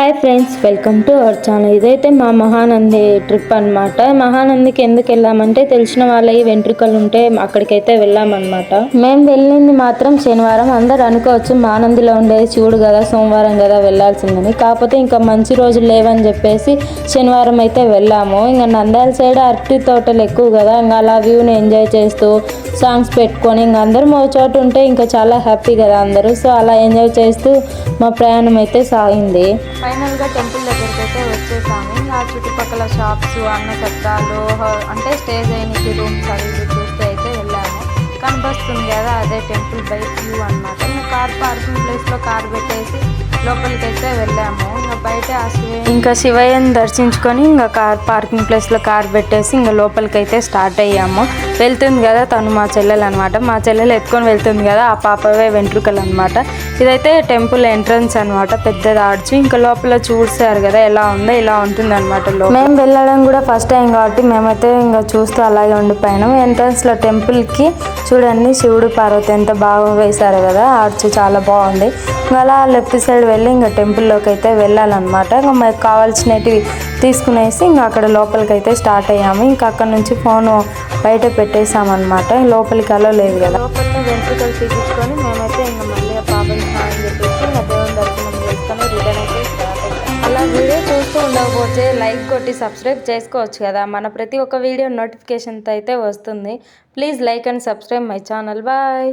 Hi friends, welcome to our channel. ఇదైతే మా Mahanandi trip అనమాట. మహానందికి ఎందుకు వెళ్ళామంటే తెలిసిన వాళ్ళవి వెంట్రుకలు ఉంటే అక్కడికైతే వెళ్ళామన్నమాట. మేము వెళ్ళింది మాత్రం శనివారం. అందరు అనుకోవచ్చు మహానందిలో ఉండేది శివుడు కదా, సోమవారం కదా వెళ్ళాల్సిందని. కాకపోతే ఇంకా మంచి రోజులు లేవని చెప్పేసి శనివారం అయితే వెళ్ళాము. ఇంకా నంద్యాల సైడ్ అరటి తోటలు ఎక్కువ కదా, ఇంకా అలా వ్యూని ఎంజాయ్ చేస్తూ సాంగ్స్ పెట్టుకొని ఇంకా అందరం ఒక చోట ఉంటే ఇంకా చాలా హ్యాపీ కదా అందరూ. సో అలా ఎంజాయ్ చేస్తూ మా ప్రయాణం అయితే సాగింది. ఫైనల్గా టెంపుల్ దగ్గరికి అయితే వచ్చేసాము. ఆ చుట్టుపక్కల షాప్స్, అన్న సత్రాలు, అంటే స్టే చేయడానికి రూమ్స్ అవి చూస్తే అయితే వెళ్ళాము. కనిపిస్తుంది కదా, అదే టెంపుల్ బైక్ వ్యూ అనమాట. ఇంకా కార్ పార్కింగ్ ప్లేస్లో కార్ పెట్టేసి లోపలికి అయితే వెళ్ళాము. ఇంకా బయట ఇంకా శివయ్యని దర్శించుకొని ఇంకా కార్ పార్కింగ్ ప్లేస్లో కార్ పెట్టేసి ఇంకా లోపలికి అయితే స్టార్ట్ అయ్యాము. వెళ్తుంది కదా తను మా చెల్లెలు అనమాట. మా చెల్లెలు ఎత్తుకొని వెళ్తుంది కదా, ఆ పాపవే వెంట్రుకలు అనమాట. ఇదైతే టెంపుల్ ఎంట్రన్స్ అనమాట, పెద్దది ఆర్చ్. ఇంకా లోపల చూసారు కదా ఎలా ఉందో, ఇలా ఉంటుంది అనమాట. మేము వెళ్ళడం కూడా ఫస్ట్ టైం కాబట్టి మేమైతే ఇంకా చూస్తూ అలాగే ఉండిపోయినాం. ఎంట్రన్స్లో టెంపుల్కి చూడండి శివుడు పార్వతి ఎంత బాగా వేశారు కదా, ఆర్చ్ చాలా బాగుంది. ఇంకా అలా లెఫ్ట్ సైడ్ వెళ్ళి ఇంకా టెంపుల్లోకి అయితే వెళ్ళాలన్నమాట. ఇంకా మనకు కావాల్సినవి తీసుకునేసి ఇంకా అక్కడ లోపలికి అయితే స్టార్ట్ అయ్యాము. ఇంకా అక్కడ నుంచి ఫోను బయట పెట్టేసామన్నమాట. లోపలికి అలా లేదు కదా. లోపల వెంట్రుకలు తీపించుకొని మేమైతే ఇంకా మళ్ళీ ఆ పాపని స్నానం చెప్పేసి ఇంకా దేవుని దర్శనం చేసుకొని రిటర్న్ అయితే స్టార్ట్ అయ్యాం. అలా వీడియో చూస్తూ ఉండకపోతే లైక్ కొట్టి సబ్స్క్రైబ్ చేసుకోవచ్చు కదా. మన ప్రతి ఒక్క వీడియో నోటిఫికేషన్తో అయితే వస్తుంది. Please like and subscribe my channel. Bye.